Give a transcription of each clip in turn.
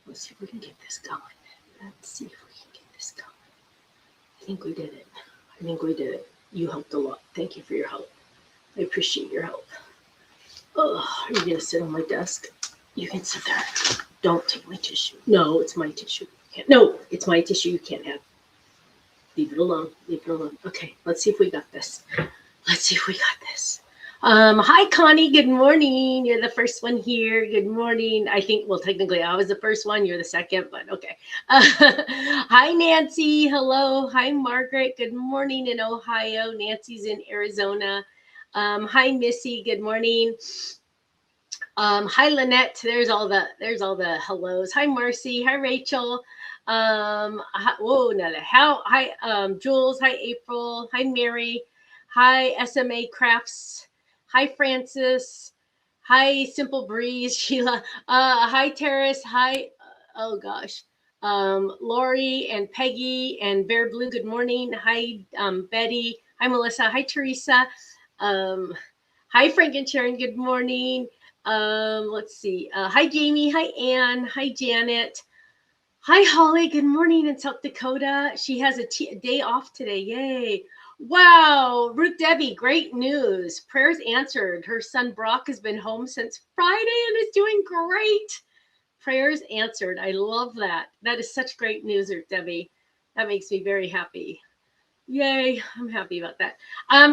Let's see if we can get this going. Let's see if we can get this going. I think we did it. I think we did it. You helped a lot. Thank you for your help. I appreciate your help. Oh, are you gonna sit on my desk? You can sit there. Don't take my tissue. No, it's my tissue. You can't. No, it's my tissue. You can't have. Leave it alone. Leave it alone. Okay, let's see if we got this. Let's see if we got this. Hi, Connie. Good morning. You're the first one here. Good morning. I think, well, technically, I was the first one. You're the second, but okay. Hi, Nancy. Hello. Hi, Margaret. Good morning in Ohio. Nancy's in Arizona. Hi, Missy. Good morning. Hi, Lynette. There's all the hellos. Hi, Marcy. Hi, Rachel. Whoa, Nella. Hi, Jules. Hi, April. Hi, Mary. Hi, SMA Crafts. Hi, Francis. Hi, Simple Breeze. Sheila. Hi, Terrace. Hi. Oh gosh. Lori and Peggy and Bear Blue. Good morning. Hi, Betty. Hi, Melissa. Hi, Teresa. Hi, Frank and Sharon. Good morning. Let's see. Hi, Jamie. Hi, Anne. Hi, Janet. Hi, Holly. Good morning in South Dakota. She has a day off today. Yay. Wow. Ruth Debbie, great news. Prayers answered. Her son Brock has been home since Friday and is doing great. Prayers answered. I love that. That is such great news, Ruth Debbie. That makes me very happy. Yay, I'm happy about that.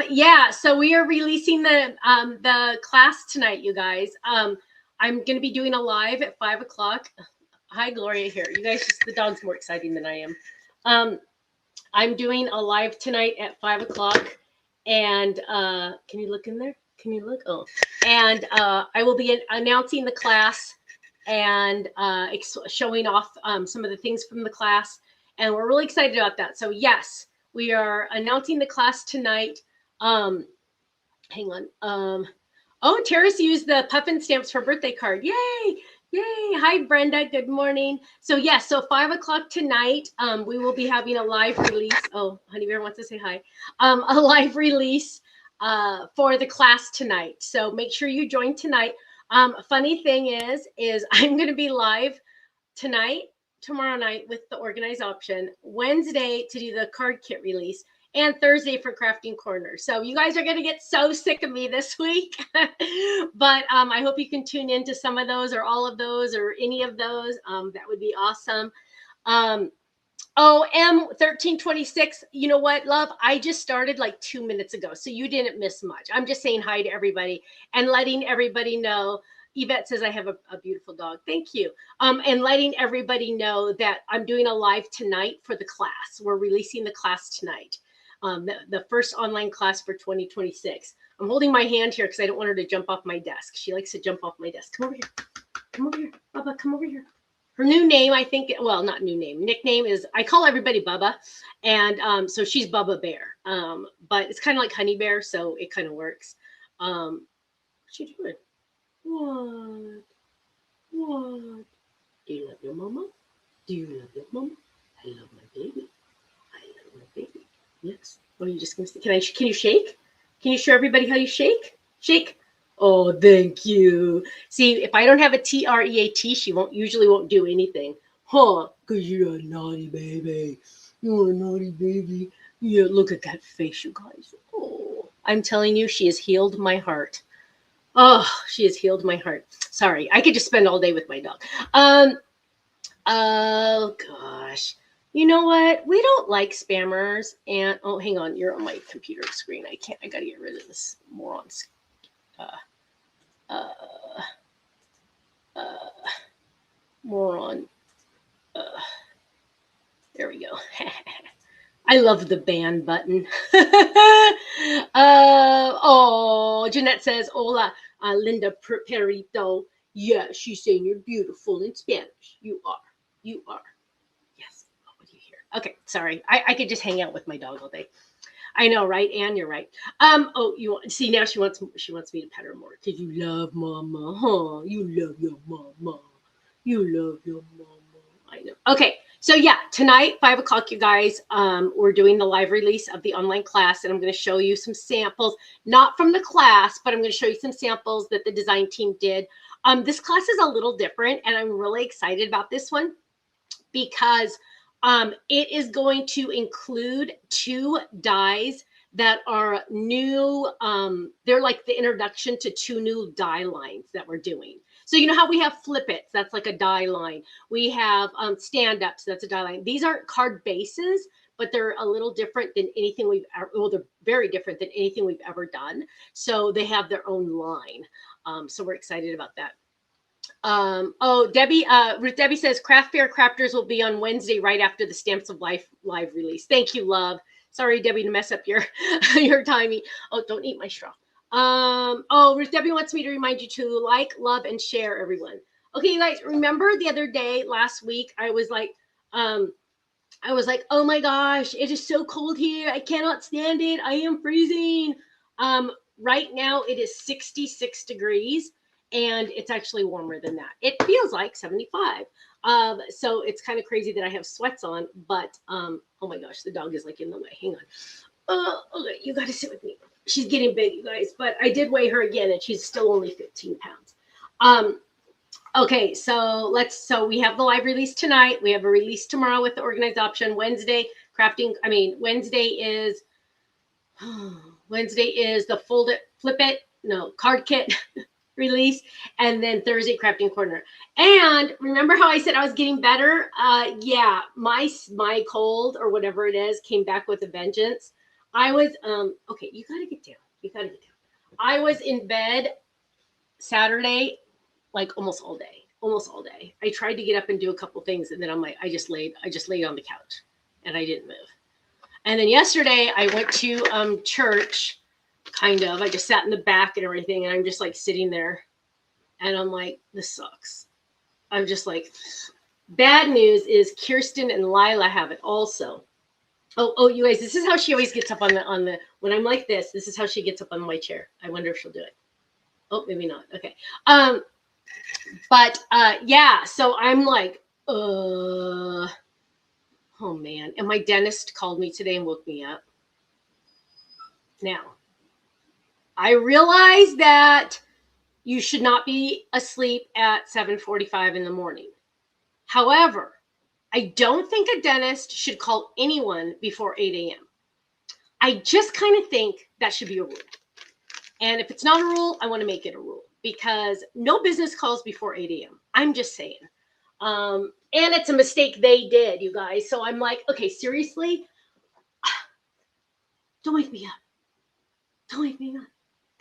Yeah, so we are releasing the class tonight, you guys. I'm going to be doing a live at 5 o'clock. Hi, Gloria here. You guys, the dog's more exciting than I am. I'm doing a live tonight at 5 o'clock. And can you look in there? Can you look? Oh, and I will be announcing the class and showing off some of the things from the class. And we're really excited about that. So yes, we are announcing the class tonight. Hang on. Oh, Terrace used the puffin stamps for birthday card. Yay! Yay. Hi, Brenda. Good morning. So yes, so 5 o'clock tonight, we will be having a live release. Oh, Honey Bear wants to say hi. A live release for the class tonight. So make sure you join tonight. Funny thing is I'm going to be live tonight, tomorrow night with the organized option, Wednesday to do the card kit release, and Thursday for Crafting Corner. So you guys are going to get so sick of me this week, but I hope you can tune into some of those or all of those or any of those. That would be awesome. Oh, M1326, you know what, love? I just started like 2 minutes ago, so you didn't miss much. I'm just saying hi to everybody and letting everybody know. Yvette says I have a beautiful dog. Thank you. And letting everybody know that I'm doing a live tonight for the class. We're releasing the class tonight. The first online class for 2026. I'm holding my hand here because I don't want her to jump off my desk. She likes to jump off my desk. Come over here. Come over here. Bubba, come over here. Her new name, I think, well, not new name, nickname is, I call everybody Bubba. And so she's Bubba Bear. But it's kind of like Honey Bear, so it kind of works. What's she doing? What? What? Do you love your mama? Do you love your mama? I love my baby. I love my baby. Yes. What are you just going to say? Can you shake? Can you show everybody how you shake? Shake. Oh, thank you. See, if I don't have a TREAT, she usually won't do anything. Huh? Because you're a naughty baby. You're a naughty baby. Yeah, look at that face, you guys. Oh, I'm telling you, she has healed my heart. Oh, she has healed my heart. Sorry, I could just spend all day with my dog. Oh gosh. You know what? We don't like spammers. And oh, hang on, you're on my computer screen. I gotta get rid of this moron. Moron. There we go. I love the ban button. Oh, Jeanette says, hola, Linda Perito. Yeah, she's saying you're beautiful in Spanish. You are. You are. Yes. Oh, what do you hear? Okay, sorry. I could just hang out with my dog all day. I know, right? Anne, you're right. Oh, you want see now she wants me to pet her more because you love mama, huh? You love your mama. You love your mama. I know. Okay. So yeah, tonight, 5 o'clock, you guys, we're doing the live release of the online class, and I'm going to show you some samples, not from the class, but I'm going to show you some samples that the design team did This class is a little different, and I'm really excited about this one because it is going to include 2 dies that are new. They're like the introduction to 2 new die lines that we're doing. So you know how we have flip-its, that's like a die line. We have stand-ups, that's a die line. These aren't card bases, but they're a little different than anything we've ever, well, they're very different than anything we've ever done. So they have their own line. So we're excited about that. Oh, Debbie, Ruth Debbie says Craft Fair Crafters will be on Wednesday right after the Stamps of Life live release. Thank you, love. Sorry, Debbie, to mess up your your timing. Oh, don't eat my straw. Oh, Ruth Debbie wants me to remind you to like, love, and share, everyone. Okay, you guys, remember the other day, last week, I was like, oh my gosh, it is so cold here. I cannot stand it. I am freezing. Right now it is 66 degrees. And it's actually warmer than that. It feels like 75. So it's kind of crazy that I have sweats on, but oh my gosh, the dog is like in the way. Hang on. Okay, you got to sit with me. She's getting big, you guys, but I did weigh her again, and she's still only 15 pounds. Okay, so we have the live release tonight. We have a release tomorrow with the organized option. Wednesday is the card kit release, and then Thursday crafting corner. And remember how I said I was getting better? Yeah, my cold or whatever it is came back with a vengeance. I was okay, you gotta get down. I was in bed Saturday like almost all day. I tried to get up and do a couple things, and then I'm like, I just laid on the couch and I didn't move. And then yesterday I went to church. Kind of. I just sat in the back and everything, and I'm just like sitting there, and I'm like, this sucks. I'm just like, bad news is Kirsten and Lila have it also. Oh, you guys, this is how she always gets up on the when I'm like this. This is how she gets up on my chair. I wonder if she'll do it. Oh, maybe not. Okay. But yeah. So I'm like, oh man. And my dentist called me today and woke me up. Now, I realize that you should not be asleep at 7:45 in the morning. However, I don't think a dentist should call anyone before 8 a.m. I just kind of think that should be a rule. And if it's not a rule, I want to make it a rule because no business calls before 8 a.m. I'm just saying. And it's a mistake they did, you guys. So I'm like, okay, seriously? Don't wake me up. Don't wake me up.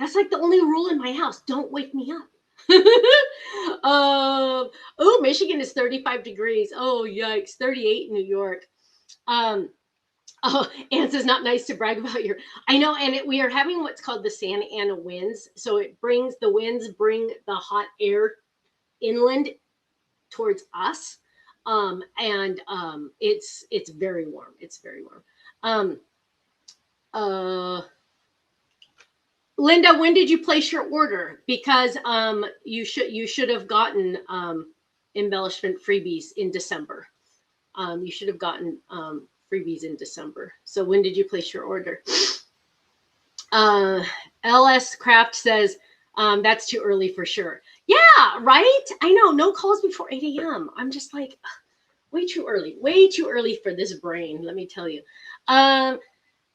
That's like the only rule in my house. Don't wake me up. Oh, Michigan is 35 degrees. Oh, yikes. 38 in New York. Oh, Anne says not nice to brag about your. I know, and we are having what's called the Santa Ana winds. So the winds bring the hot air inland towards us. And it's very warm. It's very warm. Linda, when did you place your order? Because you should have gotten embellishment freebies in December. You should have gotten freebies in December. So when did you place your order? LS Craft says that's too early for sure. Yeah, right? I know. No calls before 8 a.m. I'm just like, way too early for this brain, let me tell you.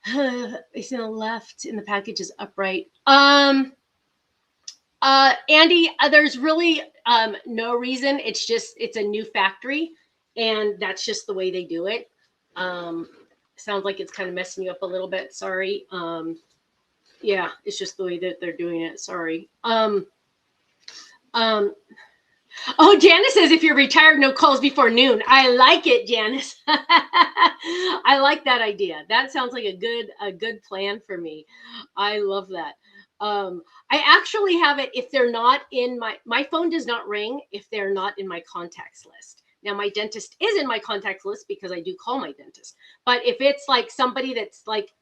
It's in the left in the package is upright. Andy, there's really no reason. It's a new factory, and that's just the way they do it. Sounds like it's kind of messing you up a little bit. Sorry. Yeah, it's just the way that they're doing it. Sorry. Oh, Janice says if you're retired, no calls before noon. I like it, Janice. I like that idea. That sounds like a good plan for me. I love that. I actually have it if they're not in my phone does not ring if they're not in my contacts list. Now my dentist is in my contacts list because I do call my dentist. But if it's like somebody that's like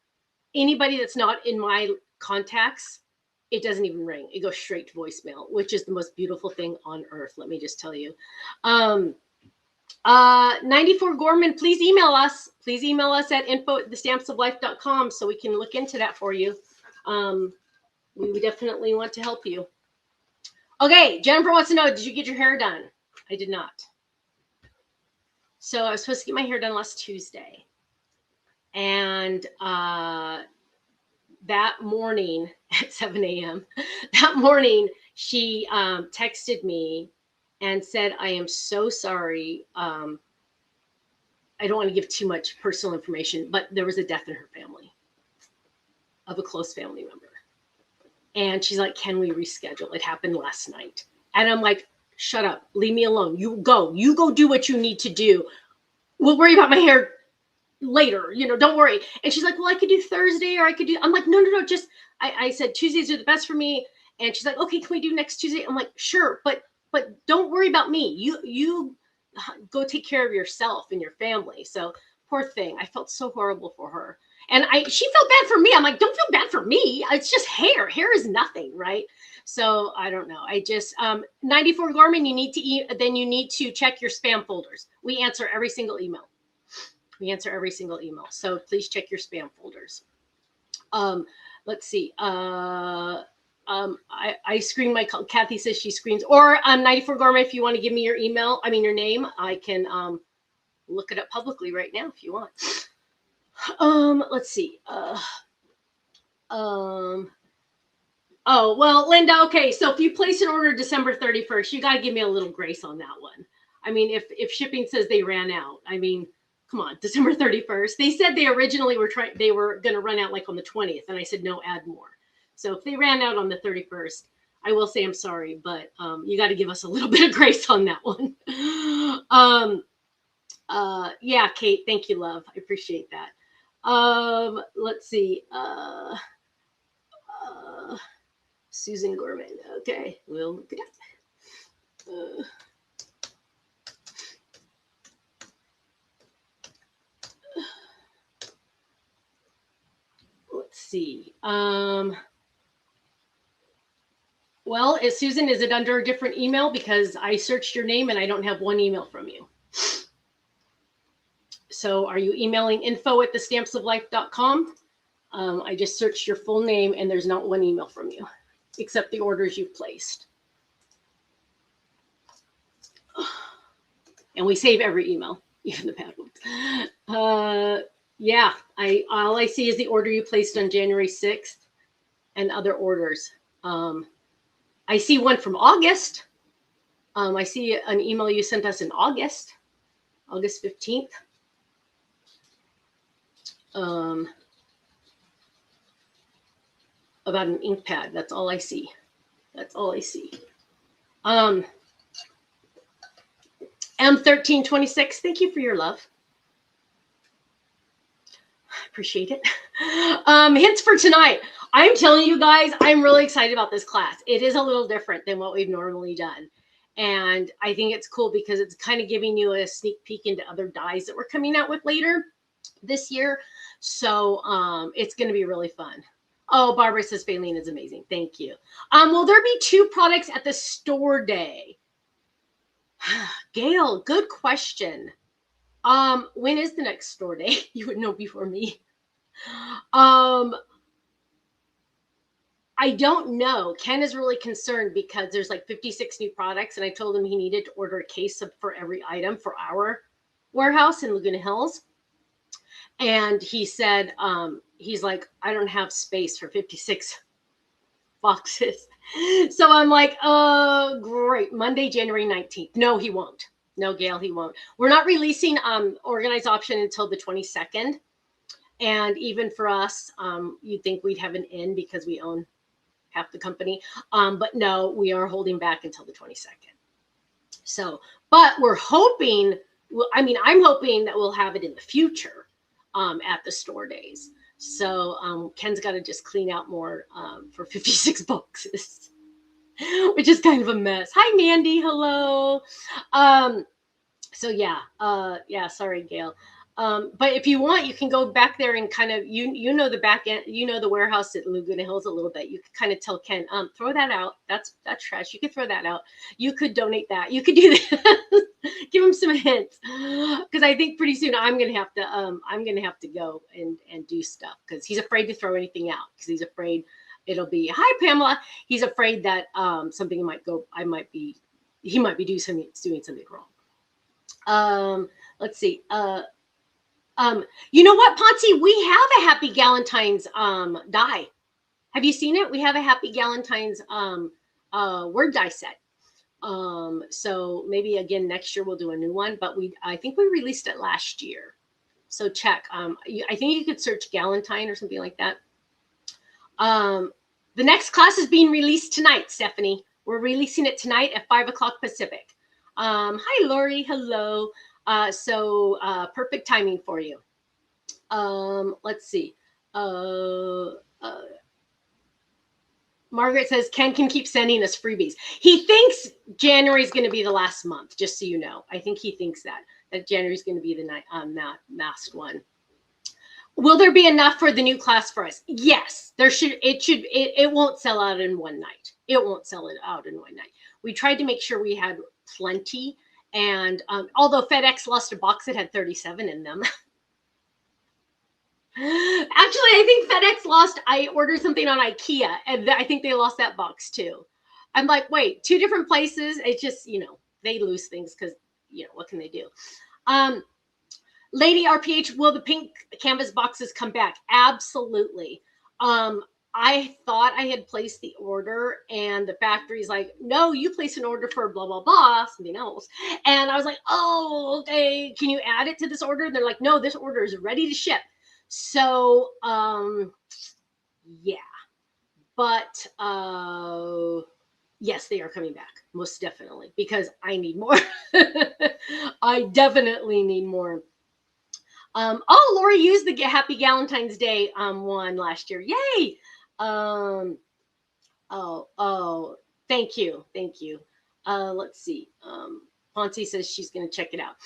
anybody that's not in my contacts, it doesn't even ring. It goes straight to voicemail, which is the most beautiful thing on earth. Let me just tell you. 94 Gorman, please email us. Please email us at info@thestampsoflife.com so we can look into that for you. We definitely want to help you. Okay, Jennifer wants to know, did you get your hair done? I did not. So I was supposed to get my hair done last Tuesday. And that morning at 7 a.m., that morning, she texted me and said, I am so sorry. I don't want to give too much personal information, but there was a death in her family of a close family member. And she's like, can we reschedule? It happened last night. And I'm like, shut up, leave me alone. You go do what you need to do. We'll worry about my hair later, don't worry. And she's like, well, I could do Thursday, or I could do, I'm like, no, just, I said Tuesdays are the best for me. And she's like, okay, can we do next Tuesday? I'm like, sure, but don't worry about me. You go take care of yourself and your family. So poor thing. I felt so horrible for her. And she felt bad for me. I'm like, don't feel bad for me. It's just hair. Hair is nothing, right? So I don't know. I just 94 Gorman, you need to check your spam folders. We answer every single email. So please check your spam folders. Let's see. I screen my call. Kathy says she screens. Or 94 Gourmet, if you want to give me your name, I can look it up publicly right now if you want. Let's see. Oh, well, Linda, okay. So if you place an order December 31st, you got to give me a little grace on that one. I mean, if shipping says they ran out, I mean, come on, December 31st. They said they originally were going to run out like on the 20th. And I said, no, add more. So if they ran out on the 31st, I will say I'm sorry, but you got to give us a little bit of grace on that one. Yeah, Kate, thank you, love. I appreciate that. Let's see. Susan Gorman. Okay, we'll look it up. Let's see. Well, Susan, is it under a different email? Because I searched your name and I don't have one email from you. So are you emailing info@thestampsoflife.com? I just searched your full name and there's not one email from you, except the orders you've placed. And we save every email, even the bad ones. Yeah, all I see is the order you placed on January 6th and other orders. I see one from August. I see an email you sent us in August 15th. About an ink pad. That's all I see. M1326, thank you for your love. Appreciate it. Hints for tonight. I'm telling you guys, I'm really excited about this class. It is a little different than what we've normally done. And I think it's cool because it's kind of giving you a sneak peek into other dies that we're coming out with later this year. So it's going to be really fun. Oh, Barbara says Faylene is amazing. Thank you. Will there be 2 products at the store day? Gail, good question. When is the next store day? You would know before me. I don't know. Ken is really concerned because there's like 56 new products, and I told him he needed to order a case for every item for our warehouse in Laguna Hills. And he said, he's like, I don't have space for 56 boxes. So I'm like, oh, great. Monday, January 19th. No, he won't. No, Gail, he won't. We're not releasing Organized Option until the 22nd. And even for us, you'd think we'd have an in because we own half the company. But no, we are holding back until the 22nd. So, but we're hoping, I'm hoping that we'll have it in the future at the store days. So Ken's got to just clean out more for 56 boxes, which is kind of a mess. Hi, Mandy. Hello. So yeah, sorry, Gail. But if you want, you can go back there and kind of, you know, the back end, you know, the warehouse at Laguna Hills a little bit. You could kind of tell Ken, throw that out. That's trash. You could throw that out. You could donate that. You could do that. Give him some hints. Cause I think pretty soon I'm going to have to go and do stuff, cause he's afraid to throw anything out, cause he's afraid it'll be, hi Pamela. He's afraid that something might go. He might be doing something wrong. Let's see. You know what, Ponzi? We have a Happy Galentine's die. Have you seen it? We have a Happy Galentine's word die set. So maybe again next year we'll do a new one, but I think we released it last year. So check. I think you could search Galentine or something like that. The next class is being released tonight, Stephanie. We're releasing it tonight at 5 o'clock Pacific. Hi, Lori. Hello. So perfect timing for you. Let's see. Margaret says Ken can keep sending us freebies. He thinks January is going to be the last month, just so you know. I think he thinks that January is going to be the last one. Will there be enough for the new class for us? Yes, there should. It won't sell out in one night. It won't sell it out in one night. We tried to make sure we had plenty, and although FedEx lost a box that had 37 in them. Actually, I think FedEx lost. I ordered something on IKEA, and I think they lost that box too. I'm like, wait, 2 different places. It's just, they lose things because, what can they do? Lady RPH, will the pink canvas boxes come back? Absolutely. I thought I had placed the order, and the factory's like, no, you place an order for blah, blah, blah, something else. And I was like, oh, okay, can you add it to this order? And they're like, no, this order is ready to ship. So, yeah, but, yes, they are coming back, most definitely, because I need more. I definitely need more. Oh, Lori used the Happy Galentine's Day one last year. Yay! Thank you. Let's see. Ponzi says she's going to check it out.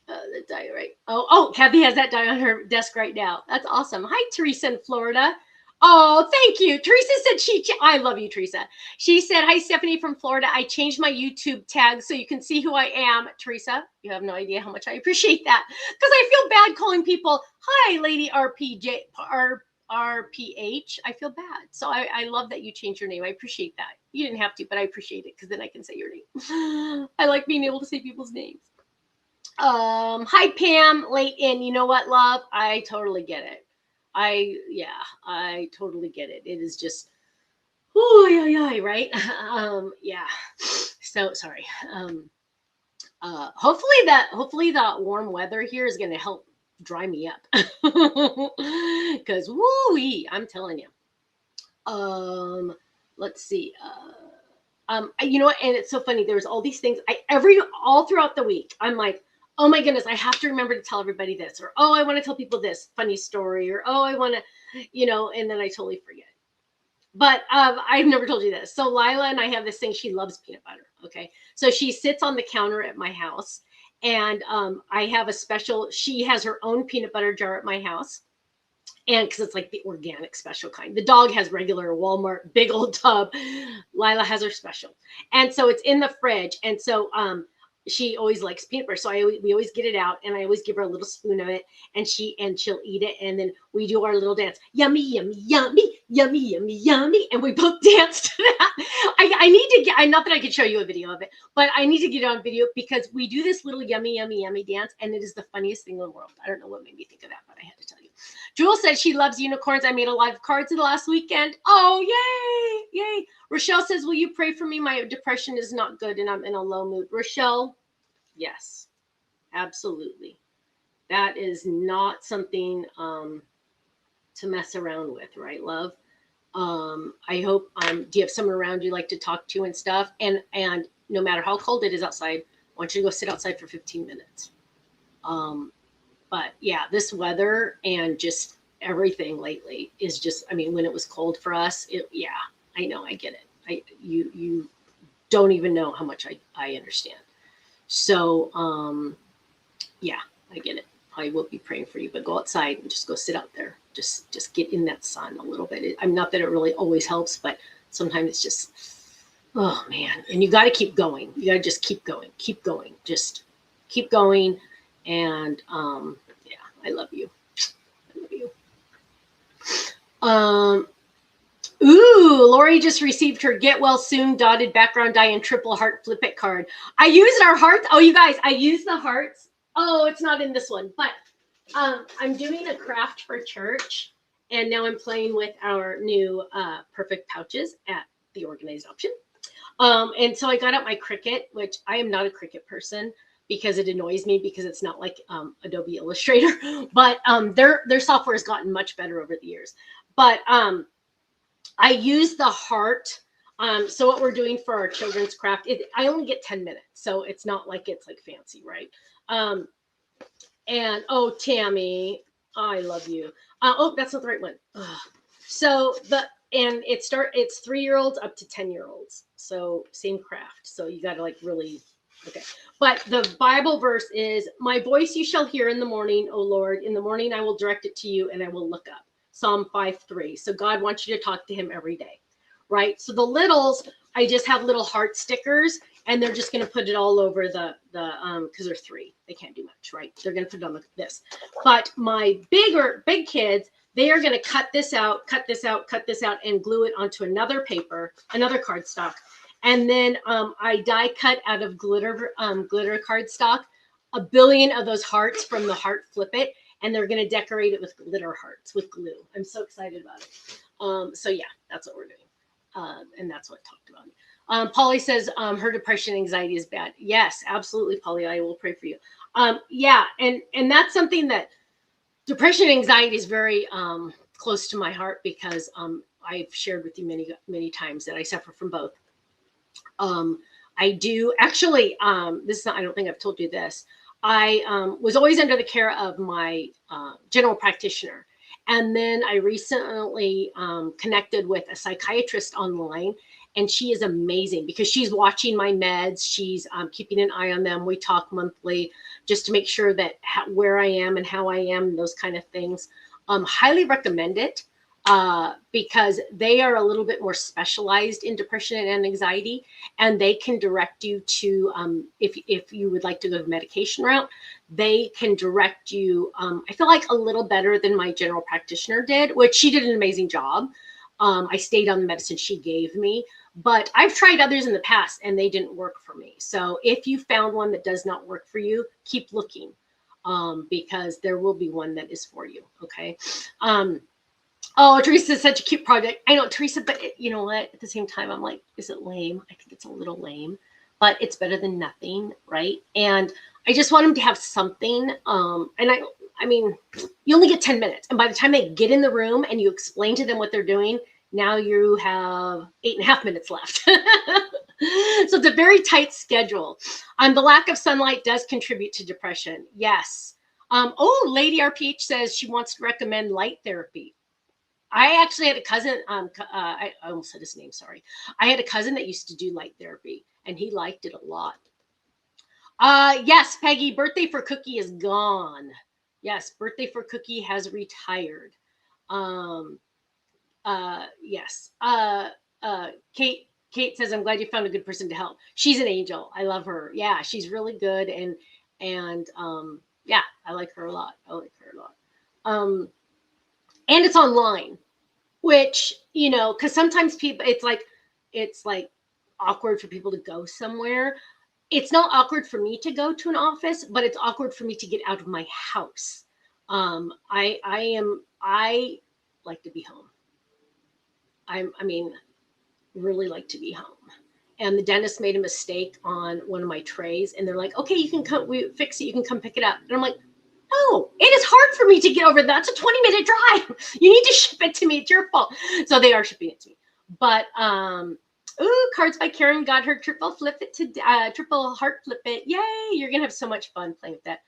The die, right? Oh, Kathy has that die on her desk right now. That's awesome. Hi, Teresa in Florida. Oh, thank you. Teresa said I love you, Teresa. She said, hi, Stephanie from Florida. I changed my YouTube tag so you can see who I am. Teresa, you have no idea how much I appreciate that, because I feel bad calling people, hi, Lady RPH. I feel bad. So I love that you changed your name. I appreciate that. You didn't have to, but I appreciate it because then I can say your name. I like being able to say people's names. Hi, Pam, late in. You know what, love? I totally get it. I totally get it. It is just, right? Yeah. So sorry. Hopefully that warm weather here is going to help dry me up. Because I'm telling you. Let's see. And it's so funny. There's all these things. All throughout the week, I'm like, oh my goodness, I have to remember to tell everybody this, or, oh, I want to tell people this funny story, or, oh, I want to, and then I totally forget. But I've never told you this. So Lila and I have this thing. She loves peanut butter. Okay. So she sits on the counter at my house, and I have she has her own peanut butter jar at my house. And because it's like the organic special kind. The dog has regular Walmart, big old tub. Lila has her special. And so it's in the fridge. And so she always likes peanut butter. So we always get it out, and I always give her a little spoon of it, and she'll eat it. And then we do our little dance. Yummy, yummy, yummy, yummy, yummy, yummy. And we both dance to that. I need to get, not that I could show you a video of it, but I need to get it on video, because we do this little yummy, yummy, yummy dance. And it is the funniest thing in the world. I don't know what made me think of that, but I had to tell you. Jewel said she loves unicorns. I made a lot of cards in the last weekend. Oh, yay, yay. Rochelle says, will you pray for me? My depression is not good, and I'm in a low mood. Rochelle, yes, absolutely. That is not something to mess around with, right, love? I hope, do you have someone around you like to talk to and stuff? And no matter how cold it is outside, I want you to go sit outside for 15 minutes. But yeah, this weather and just everything lately is just, when it was cold for us, I know, I get it. You don't even know how much I understand. So, yeah, I get it. I will be praying for you, but go outside and just go sit out there. Just get in that sun a little bit. I'm not that it really always helps, but sometimes it's just, oh man. And you got to keep going. You got to just keep going, just keep going. And, yeah, I love you. Ooh, Lori just received her get well soon dotted background die and triple heart flip it card. I used our hearts. Oh, you guys, I used the hearts. Oh, it's not in this one, but I'm doing a craft for church, and now I'm playing with our new perfect pouches at the Organized Option. And so I got out my Cricut, which I am not a Cricut person because it annoys me because it's not like Adobe Illustrator, but their software has gotten much better over the years. But I use the heart. So what we're doing for our children's craft, I only get 10 minutes. So it's not like it's like fancy, right? And oh, Tammy, I love you. Oh, that's not the right one. Ugh. So it's 3-year-olds up to 10-year-olds. So same craft. So you got to like really, okay. But the Bible verse is, my voice you shall hear in the morning, O Lord. In the morning I will direct it to you and I will look up. Psalm 5:3. So God wants you to talk to him every day, right? So the littles, I just have little heart stickers, and they're just going to put it all over the because they're 3, they can't do much, right? They're going to put it on this. But my big kids, they are going to cut this out, and glue it onto another paper, another cardstock, and then I die cut out of glitter cardstock 1 billion of those hearts from the Heart Flip It. And they're going to decorate it with glitter hearts with glue. I'm so excited about it. So yeah, that's what we're doing. And that's what I talked about. Polly says her depression anxiety is bad. Yes, absolutely, Polly. I will pray for you. Yeah, and that's something that depression anxiety is very close to my heart because I've shared with you many times that I suffer from both. I do actually. This is not, I don't think I've told you this. I was always under the care of my general practitioner. And then I recently connected with a psychiatrist online, and she is amazing because she's watching my meds. She's keeping an eye on them. We talk monthly just to make sure that where I am and how I am, those kind of things. Highly recommend it because they are a little bit more specialized in depression and anxiety, and they can direct you to, if you would like to go the medication route, they can direct you, I feel like a little better than my general practitioner did, which she did an amazing job. I stayed on the medicine she gave me, but I've tried others in the past and they didn't work for me. So if you found one that does not work for you, keep looking because there will be one that is for you, okay? Oh, Teresa is such a cute project. I know, Teresa, but you know what? At the same time, I'm like, is it lame? I think it's a little lame, but it's better than nothing, right? And I just want them to have something. And I mean, you only get 10 minutes. And by the time they get in the room and you explain to them what they're doing, now you have 8.5 minutes left. So it's a very tight schedule. The lack of sunlight does contribute to depression. Yes. Oh, Lady RPH says she wants to recommend light therapy. I actually had a cousin, I almost said his name, sorry. I had a cousin that used to do light therapy, and he liked it a lot. Yes, Peggy, Birthday for Cookie is gone. Yes, Birthday for Cookie has retired. Yes. Kate says, I'm glad you found a good person to help. She's an angel. I love her. Yeah, she's really good. And yeah, I like her a lot. And it's online, which, you know, because sometimes people, it's like awkward for people to go somewhere. It's not awkward for me to go to an office, but it's awkward for me to get out of my house. I like to be home. I mean, really like to be home. And the dentist made a mistake on one of my trays, and they're like, okay, you can come, we fix it, you can come pick it up. And I'm like, oh, it is hard for me to get over that. It's a 20-minute drive. You need to ship it to me. It's your fault. So they are shipping it to me. But ooh, cards by Karen got her triple heart flip it. Yay! You're gonna have so much fun playing with that.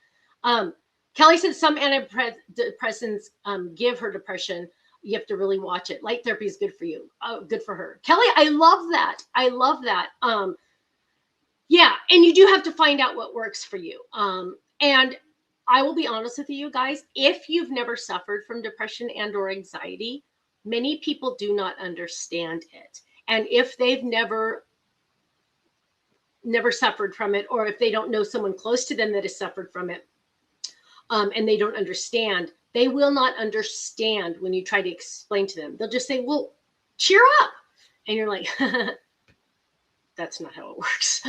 Kelly said some antidepressants give her depression. You have to really watch it. Light therapy is good for you. Good for her. Kelly, I love that. I love that. Yeah, and you do have to find out what works for you. And I will be honest with you guys, if you've never suffered from depression and or anxiety, many people do not understand it. And if they've never suffered from it, or if they don't know someone close to them that has suffered from it, and they don't understand, they will not understand when you try to explain to them. They'll just say, well, cheer up. And you're like, that's not how it works.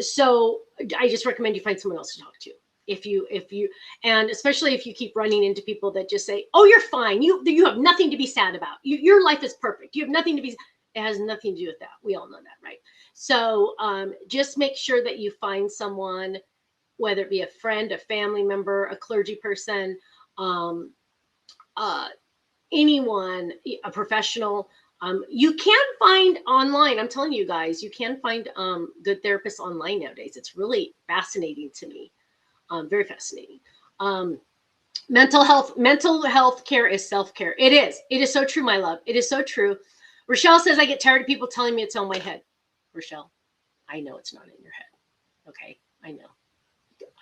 So I just recommend you find someone else to talk to. If you, and especially if you keep running into people that just say, oh, you're fine. You have nothing to be sad about. Your life is perfect. You have nothing to be, it has nothing to do with that. We all know that, right? So just make sure that you find someone, whether it be a friend, a family member, a clergy person, anyone, a professional. You can find online, I'm telling you guys, you can find good therapists online nowadays. It's really fascinating to me. Very fascinating. Mental health care is self-care. It is so true, my love. It is so true. Rochelle says, I get tired of people telling me it's on my head. Rochelle, I know it's not in your head. Okay. I know.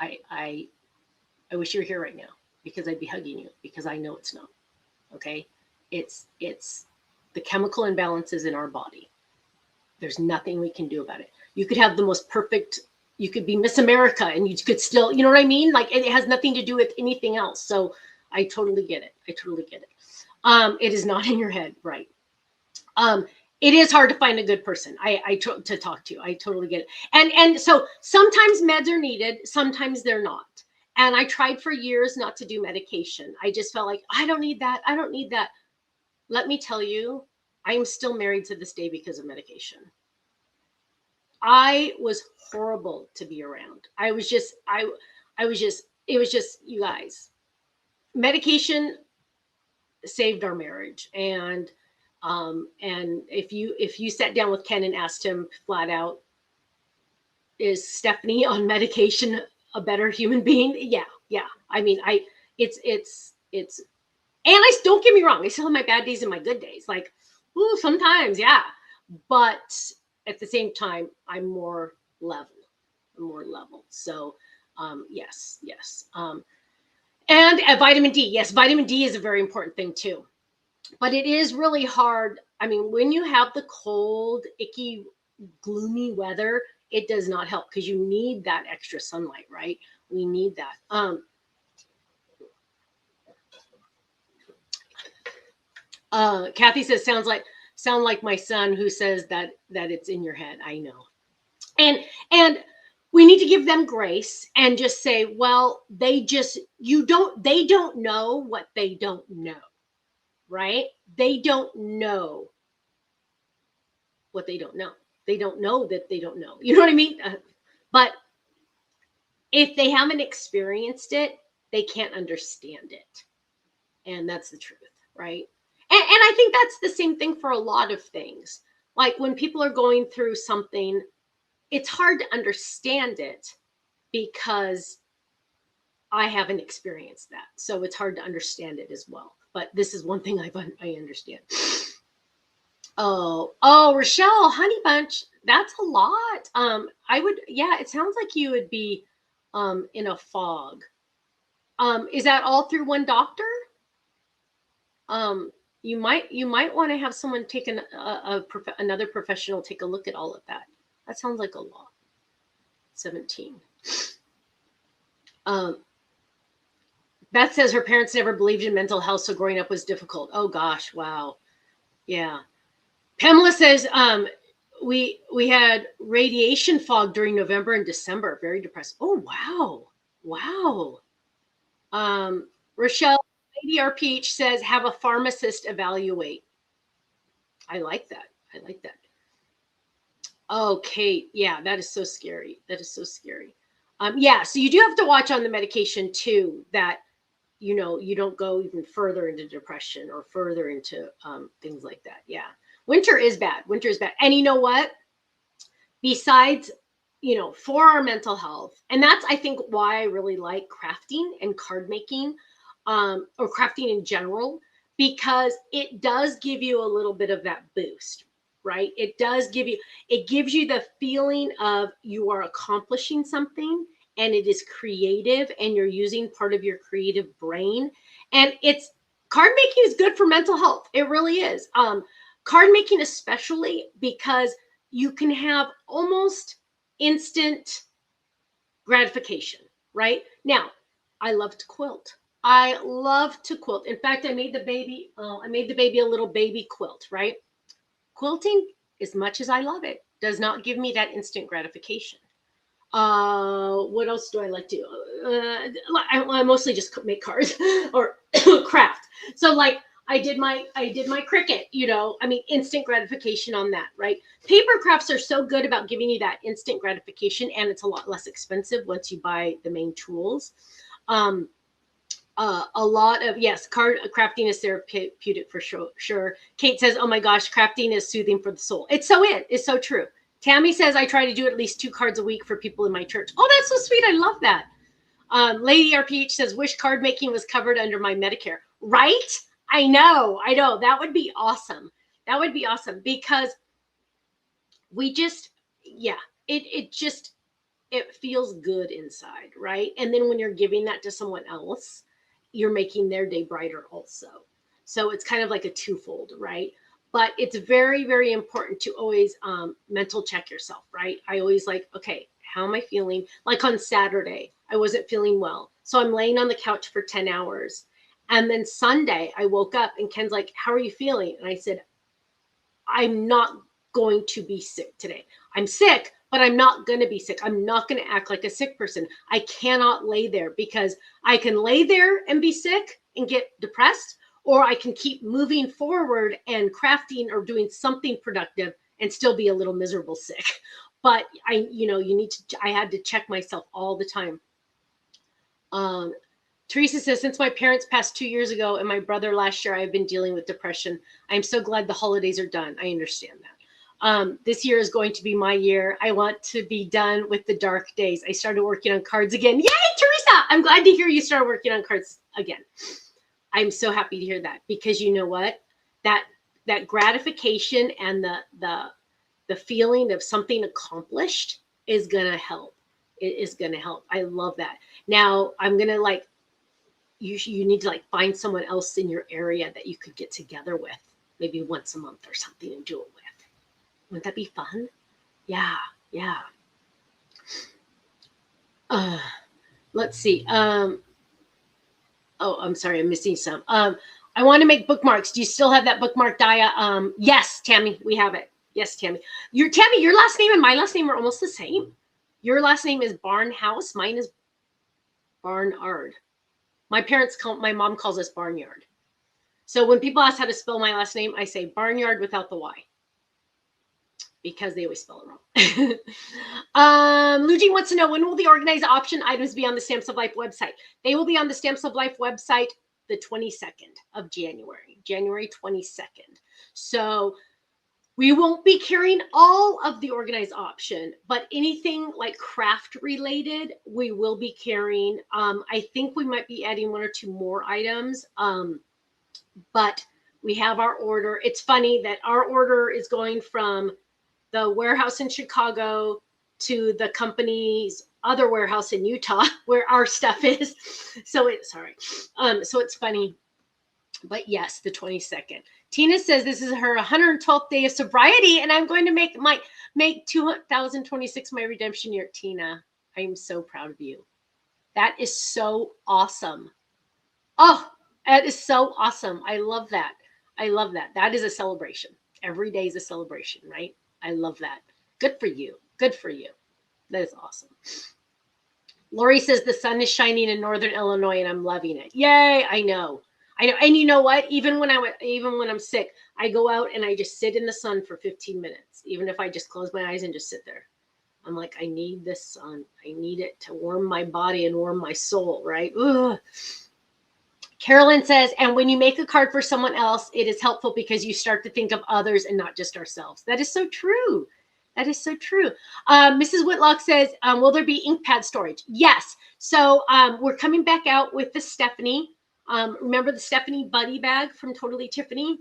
I wish you were here right now, because I'd be hugging you, because I know it's not. Okay. It's the chemical imbalances in our body. There's nothing we can do about it. You could have the most perfect, you could be Miss America and you could still, you know what I mean? Like, it has nothing to do with anything else. So I totally get it. I totally get it. It is not in your head. Right. It is hard to find a good person to talk to. I totally get it. And so sometimes meds are needed. Sometimes they're not. And I tried for years not to do medication. I just felt like, I don't need that. I don't need that. Let me tell you, I am still married to this day because of medication. I was horrible to be around. It was just, you guys, medication saved our marriage. And if you sat down with Ken and asked him flat out, is Stephanie on medication a better human being? Yeah. I mean, it's, and I don't get me wrong, I still have my bad days and my good days. Like, ooh, sometimes, yeah. But at the same time, I'm more level. So, yes. And vitamin D. Yes, vitamin D is a very important thing too. But it is really hard. I mean, when you have the cold, icky, gloomy weather, it does not help, because you need that extra sunlight, right? We need that. Kathy says, sound like my son who says that it's in your head. I know. And we need to give them grace and just say, well, they don't know what they don't know, right? They don't know what they don't know. They don't know that they don't know. You know what I mean? But if they haven't experienced it, they can't understand it. And that's the truth, right? And I think that's the same thing for a lot of things. Like when people are going through something, it's hard to understand it because I haven't experienced that. So it's hard to understand it as well. But this is one thing I understand. Oh, Rochelle, Honey Bunch, that's a lot. It sounds like you would be in a fog. Is that all through one doctor? You might want to have someone take another professional take a look at all of that. That sounds like a lot. 17. Beth says her parents never believed in mental health, so growing up was difficult. Oh gosh, wow. Yeah. Pamela says we had radiation fog during November and December. Very depressed. Oh wow. Rochelle, Lady RPH says have a pharmacist evaluate. I like that. Oh, Kate. Yeah, that is so scary. Yeah, so you do have to watch on the medication too, that, you don't go even further into depression or further into things like that. Yeah. Winter is bad. And you know what? Besides, for our mental health, and that's, I think, why I really like crafting and card making, or crafting in general, because it does give you a little bit of that boost, right? It gives you the feeling of you are accomplishing something, and it is creative, and you're using part of your creative brain. And card making is good for mental health. It really is. Card making, especially because you can have almost instant gratification, right? Now, I love to quilt. I love to quilt. In fact, I made the baby a little baby quilt, right? Quilting, as much as I love it, does not give me that instant gratification. What else do I like to do? I mostly just make cards or craft. So like I did my Cricut, I mean, instant gratification on that, right? Paper crafts are so good about giving you that instant gratification, and it's a lot less expensive once you buy the main tools. A lot of, yes, card crafting is therapeutic for sure. Kate says, oh my gosh, crafting is soothing for the soul. It's so true. Tammy says, I try to do at least 2 cards a week for people in my church. Oh, that's so sweet. I love that. Lady RPH says, wish card making was covered under my Medicare. Right? I know. That would be awesome. That would be awesome, because we just, yeah, it feels good inside, right? And then when you're giving that to someone else, you're making their day brighter also. So it's kind of like a twofold, right? But it's very, very important to always mental check yourself, right? I always like, okay, how am I feeling? Like on Saturday, I wasn't feeling well. So I'm laying on the couch for 10 hours. And then Sunday, I woke up and Ken's like, how are you feeling? And I said, I'm not going to be sick today. I'm sick, but I'm not going to be sick. I'm not going to act like a sick person. I cannot lay there, because I can lay there and be sick and get depressed, or I can keep moving forward and crafting or doing something productive and still be a little miserable sick. But I had to check myself all the time. Teresa says, since my parents passed 2 years ago and my brother last year, I've been dealing with depression. I'm so glad the holidays are done. I understand that. This year is going to be my year. I want to be done with the dark days. I started working on cards again. Yay, Teresa! I'm glad to hear you started working on cards again. I'm so happy to hear that, because you know what? That gratification and the feeling of something accomplished is going to help. It is going to help. I love that. Now I'm going to you need to find someone else in your area that you could get together with, maybe once a month or something, and do it with. Wouldn't that be fun? Yeah. Let's see. Oh, I'm sorry, I'm missing some. I want to make bookmarks. Do you still have that bookmark, Daya? Yes, Tammy, we have it. Yes, Tammy. Your last name and my last name are almost the same. Your last name is Barnhouse. Mine is Barnard. My mom calls us Barnyard. So when people ask how to spell my last name, I say Barnyard without the Y, because they always spell it wrong. Luigi wants to know, when will the organized option items be on the Stamps of Life website? They will be on the Stamps of Life website the 22nd of January 22nd. So we won't be carrying all of the organized option, but anything like craft related, we will be carrying. I think we might be adding 1 or 2 more items, but we have our order. It's funny that our order is going from the warehouse in Chicago to the company's other warehouse in Utah, where our stuff is. So it's funny, but yes, the 22nd. Tina says this is her 112th day of sobriety, and I'm going to make 2026 my redemption year. Tina, I am so proud of you. That is so awesome. Oh, that is so awesome. I love that. That is a celebration. Every day is a celebration, right? I love that. Good for you. That is awesome. Lori says the sun is shining in Northern Illinois and I'm loving it. Yay. I know. And you know what? Even when I'm sick, I go out and I just sit in the sun for 15 minutes. Even if I just close my eyes and just sit there. I'm like, I need this sun. I need it to warm my body and warm my soul, right? Ugh. Carolyn says, and when you make a card for someone else, it is helpful because you start to think of others and not just ourselves. That is so true. Mrs. Whitlock says, will there be ink pad storage? Yes. So we're coming back out with the Stephanie. Remember the Stephanie Buddy bag from Totally Tiffany?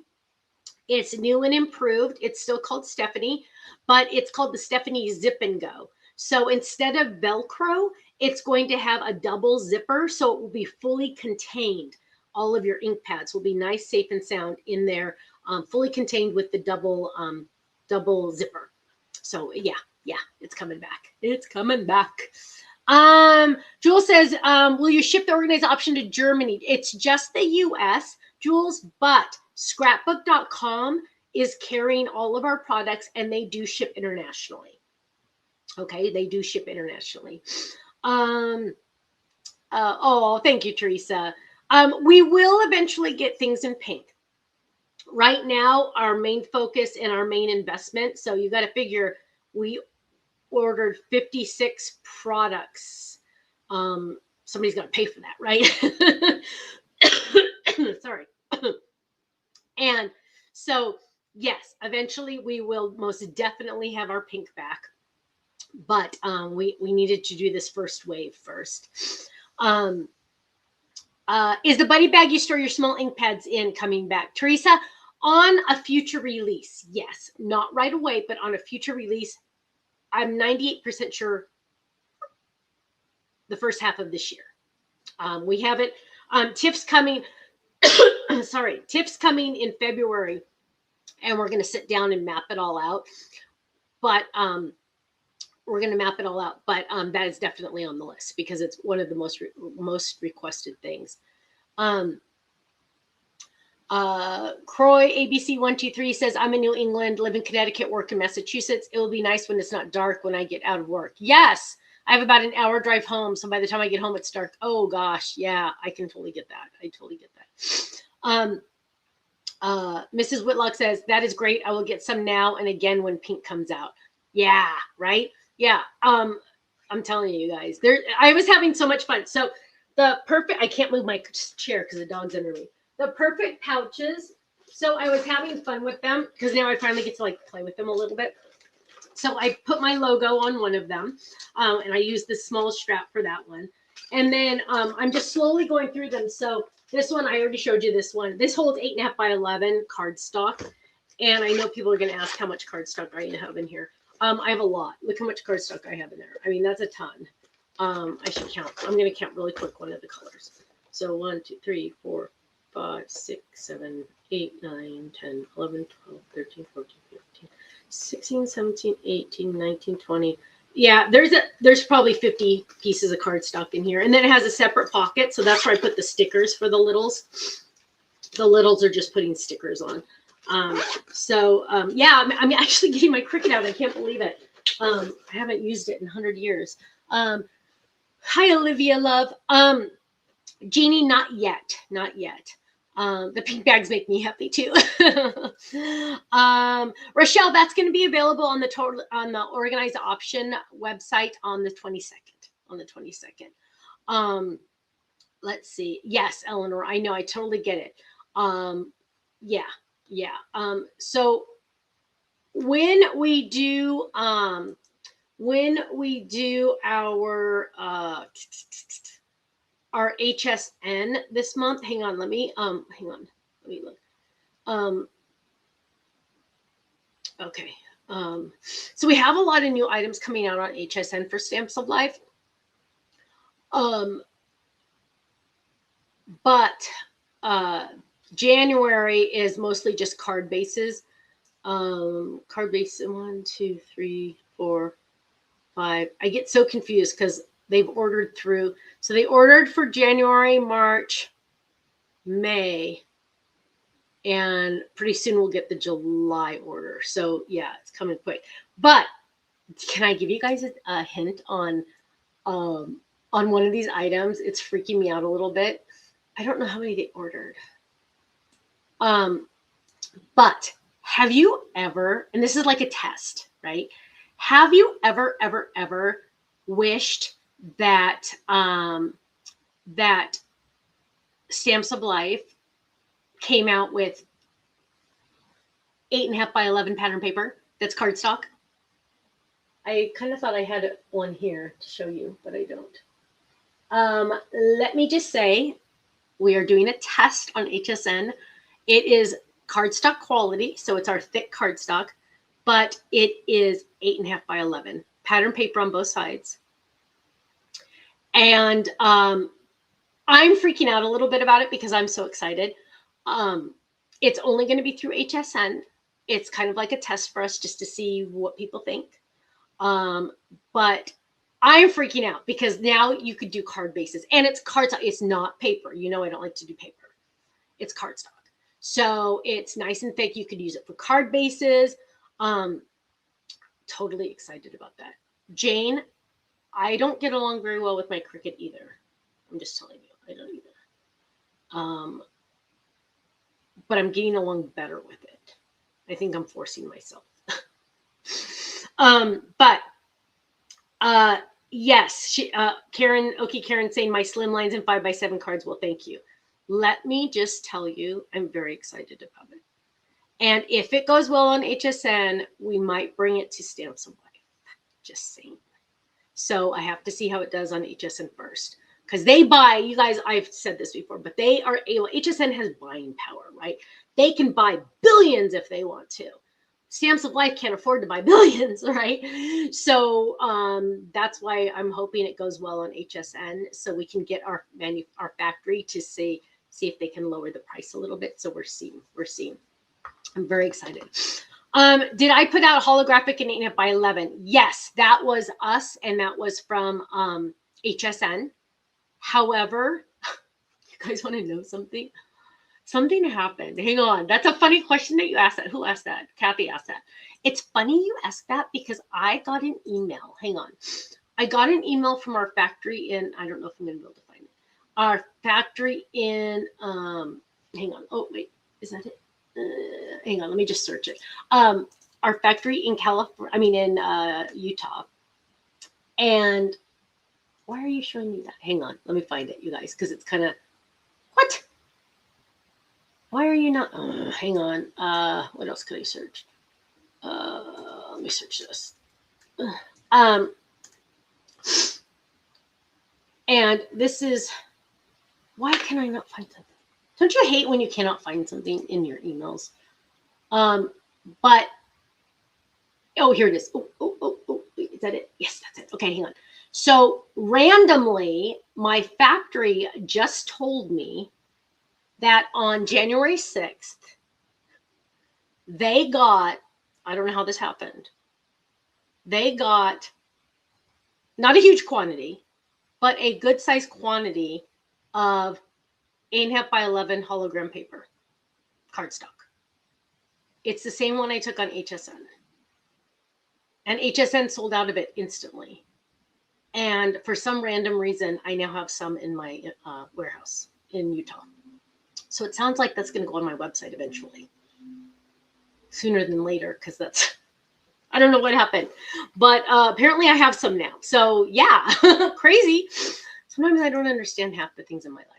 It's new and improved. It's still called Stephanie, but it's called the Stephanie Zip and Go. So instead of Velcro, it's going to have a double zipper, so it will be fully contained. All of your ink pads will be nice, safe, and sound in there, fully contained with the double zipper. So yeah, it's coming back. Jules says, will you ship the organized option to Germany? It's just the US, Jules, but scrapbook.com is carrying all of our products and they do ship internationally. Okay, they do ship internationally. Oh, thank you, Teresa. We will eventually get things in pink. Right now, our main focus and our main investment, so you got to figure we ordered 56 products. Somebody's got to pay for that, right? Sorry. And so, yes, eventually we will most definitely have our pink back. But we needed to do this first wave first. Is the Buddy Bag you store your small ink pads in coming back? Teresa, on a future release, yes. Not right away, but on a future release, I'm 98% sure the first half of this year. We have it. TIFF's coming. Sorry, TIFF's coming in February, and we're going to sit down and map it all out. But we're going to map it all out. But that is definitely on the list because it's one of the most requested things. Croy ABC123 says, I'm in New England, live in Connecticut, work in Massachusetts. It will be nice when it's not dark when I get out of work. Yes, I have about an hour drive home. So by the time I get home, it's dark. Oh gosh. Yeah, I can totally get that. I totally get that. Mrs. Whitlock says, that is great. I will get some now and again when pink comes out. Yeah, right? Yeah. I'm telling you guys, I was having so much fun. So the perfect, I can't move my chair because the dog's under me. The perfect pouches. So I was having fun with them because now I finally get to like play with them a little bit. So I put my logo on one of them and I use the small strap for that one. And then I'm just slowly going through them. So this one, I already showed you this one. This holds 8.5 by 11 cardstock. And I know people are going to ask how much cardstock I have in here. I have a lot. Look how much cardstock I have in there. I mean, that's a ton. I should count. I'm going to count really quick one of the colors. So 1, 2, 3, 4, 5, 6, 7, 8, 9, 10, 11, 12, 13, 14, 15, 16, 17, 18, 19, 20. Yeah, there's probably 50 pieces of cardstock in here. And then it has a separate pocket. So that's where I put the stickers for the littles. The littles are just putting stickers on. Yeah, I'm actually getting my Cricut out. I can't believe it. I haven't used it in 100 years. Hi, Olivia, love. Jeannie, not yet. The pink bags make me happy too. Rochelle, that's going to be available on the Organized Option website on the 22nd. Let's see. Yes, Eleanor, I know. I totally get it. Yeah. So when we do our HSN this month, hang on, let me look. Okay. So we have a lot of new items coming out on HSN for Stamps of Life. But January is mostly just card bases. Card base 1, 2, 3, 4, 5. I get so confused because they've ordered through. So they ordered for January, March, May, and pretty soon we'll get the July order. So yeah, it's coming quick. But can I give you guys a hint on one of these items? It's freaking me out a little bit. I don't know how many they ordered. But have you ever, and this is like a test, right? Have you ever wished that that Stamps of Life came out with 8.5 by 11 pattern paper that's cardstock? I kind of thought I had one here to show you, but I don't. Let me just say, we are doing a test on HSN. It is cardstock quality, so it's our thick cardstock, but it is 8.5 by 11 pattern paper on both sides. And I'm freaking out a little bit about it because I'm so excited. It's only going to be through HSN. It's kind of like a test for us just to see what people think. But I'm freaking out because now you could do card bases, and it's cardstock. It's not paper. You know, I don't like to do paper. It's cardstock. So it's nice and thick. You could use it for card bases. Totally excited about that. Jane, I don't get along very well with my Cricut either. I'm just telling you, I don't either. But I'm getting along better with it. I think I'm forcing myself. Yes, Karen, okay, Karen saying my slim lines and 5x7 cards. Well, thank you. Let me just tell you, I'm very excited about it. And if it goes well on HSN, we might bring it to Stamps of Life. Just saying. So I have to see how it does on HSN first. Because they buy, you guys, I've said this before, but they are able, HSN has buying power, right? They can buy billions if they want to. Stamps of Life can't afford to buy billions, right? So that's why I'm hoping it goes well on HSN, so we can get our factory to see if they can lower the price a little bit. So we're seeing. I'm very excited. Did I put out holographic and 8.5x11? Yes, that was us, and that was from HSN. However, you guys want to know something? Something happened. Hang on. That's a funny question that you asked that. Who asked that? Kathy asked that. It's funny you asked that because I got an email. Hang on. I got an email from our factory in, I don't know if I'm going to be able to find it. Our factory in, hang on. Oh, wait. Is that it? Hang on. Let me just search it. Our factory in in Utah. And why are you showing me that? Hang on. Let me find it, you guys, because it's kind of, what? Why are you not? Hang on. What else could I search? Let me search this. And this is, why can I not find something? Don't you hate when you cannot find something in your emails? But, oh, here it is. Oh, is that it? Yes, that's it. Okay, hang on. So randomly, my factory just told me that on January 6th, they got, I don't know how this happened. They got not a huge quantity, but a good size quantity of 8.5x11 hologram paper, cardstock. It's the same one I took on HSN. And HSN sold out of it instantly. And for some random reason, I now have some in my warehouse in Utah. So it sounds like that's going to go on my website eventually. Sooner than later, because that's, I don't know what happened. But apparently I have some now. So yeah, crazy. Sometimes I don't understand half the things in my life.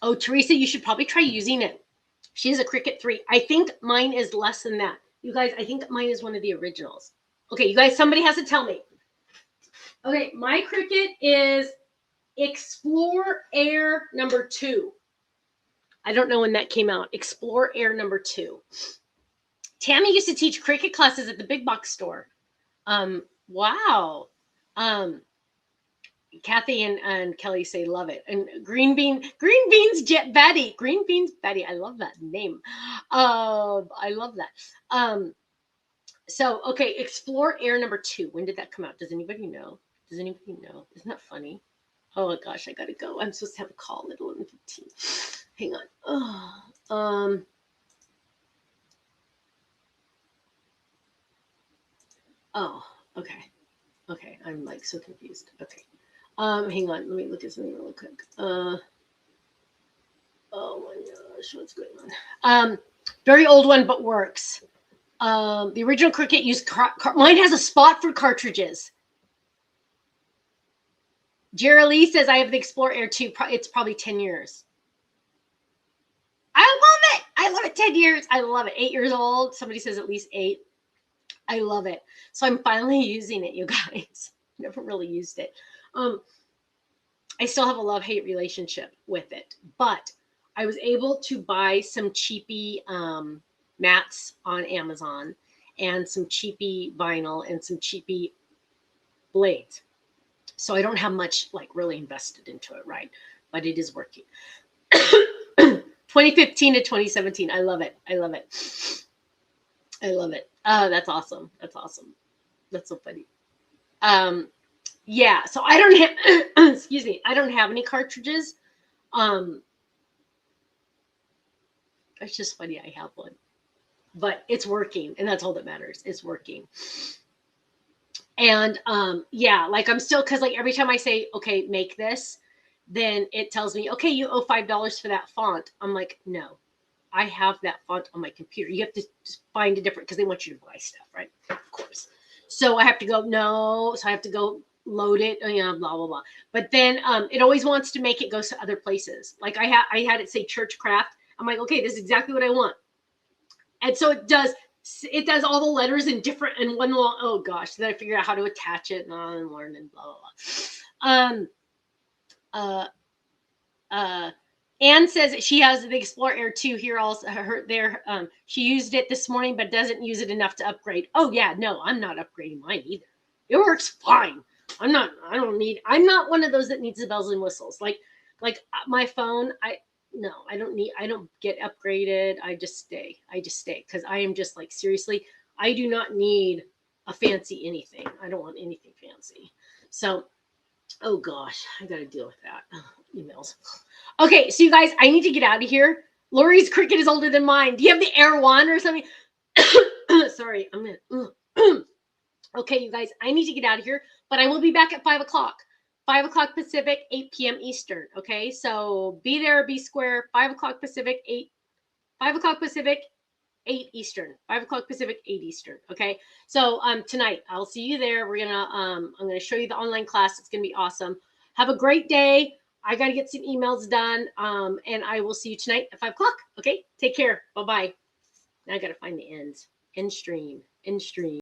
Oh, Teresa, you should probably try using it. She has a Cricut 3. I think mine is less than that. You guys, I think mine is one of the originals. Okay, you guys, somebody has to tell me. Okay, my Cricut is Explore Air number 2. I don't know when that came out. Explore Air number 2. Tammy used to teach Cricut classes at the big box store. Wow. Kathy and Kelly say love it. And Green Beans Betty. I love that name. I love that. So okay, Explore Air number 2. When did that come out? Does anybody know? Isn't that funny? Oh my gosh, I gotta go. I'm supposed to have a call at 11:15. Hang on. Oh, okay. Okay, I'm like so confused. Okay. Hang on, let me look at something real quick. Oh my gosh, what's going on? Very old one, but works. The original Cricut used mine has a spot for cartridges. Jerry Lee says I have the Explore Air 2. It's probably 10 years. I love it. 10 years. I love it. 8 years old. Somebody says at least 8. I love it. So I'm finally using it, you guys. Never really used it. I still have a love-hate relationship with it, but I was able to buy some cheapy mats on Amazon and some cheapy vinyl and some cheapy blades. So I don't have much like really invested into it, right? But it is working. 2015 to 2017. I love it. I love it. Oh, that's awesome. That's awesome. That's so funny. Yeah, so I don't have excuse me, I don't have any cartridges. Um it's just funny I have one. But it's working and that's all that matters. It's working. And yeah, like I'm still cuz like every time I say okay, make this, then it tells me, "Okay, you owe $5 for that font." I'm like, "No. I have that font on my computer." You have to just find a different because they want you to buy stuff, right? Of course. So I have to go, no. So I have to go load it, you know, blah blah blah. But then it always wants to make it go to other places. Like I had it say Churchcraft. I'm like, okay, this is exactly what I want. And so it does all the letters in different in one long. Oh gosh, then I figure out how to attach it and learn and blah blah blah. Uh, uh, Anne says that she has the Explorer Air 2 here also her there. She used it this morning, but doesn't use it enough to upgrade. Oh yeah, no, I'm not upgrading mine either. It works fine. I'm not one of those that needs the bells and whistles. Like my phone, I don't need, I don't get upgraded. I just stay because I am just like, seriously, I do not need a fancy anything. I don't want anything fancy. So, oh gosh, I got to deal with that. Emails. Okay, so you guys, I need to get out of here. Lori's cricket is older than mine. Do you have the Air One or something? Sorry, I'm gonna. Okay, you guys, I need to get out of here, but I will be back at 5 o'clock. 5 o'clock Pacific, 8 p.m. Eastern. Okay, so be there, be square. 5 o'clock Pacific, 5 o'clock Pacific, 8 Eastern. 5 o'clock Pacific, 8 Eastern. Okay. So tonight I'll see you there. I'm gonna show you the online class. It's gonna be awesome. Have a great day. I gotta get some emails done. And I will see you tonight at 5 o'clock. Okay. Take care. Bye-bye. Now I gotta find the ends. End stream. End stream.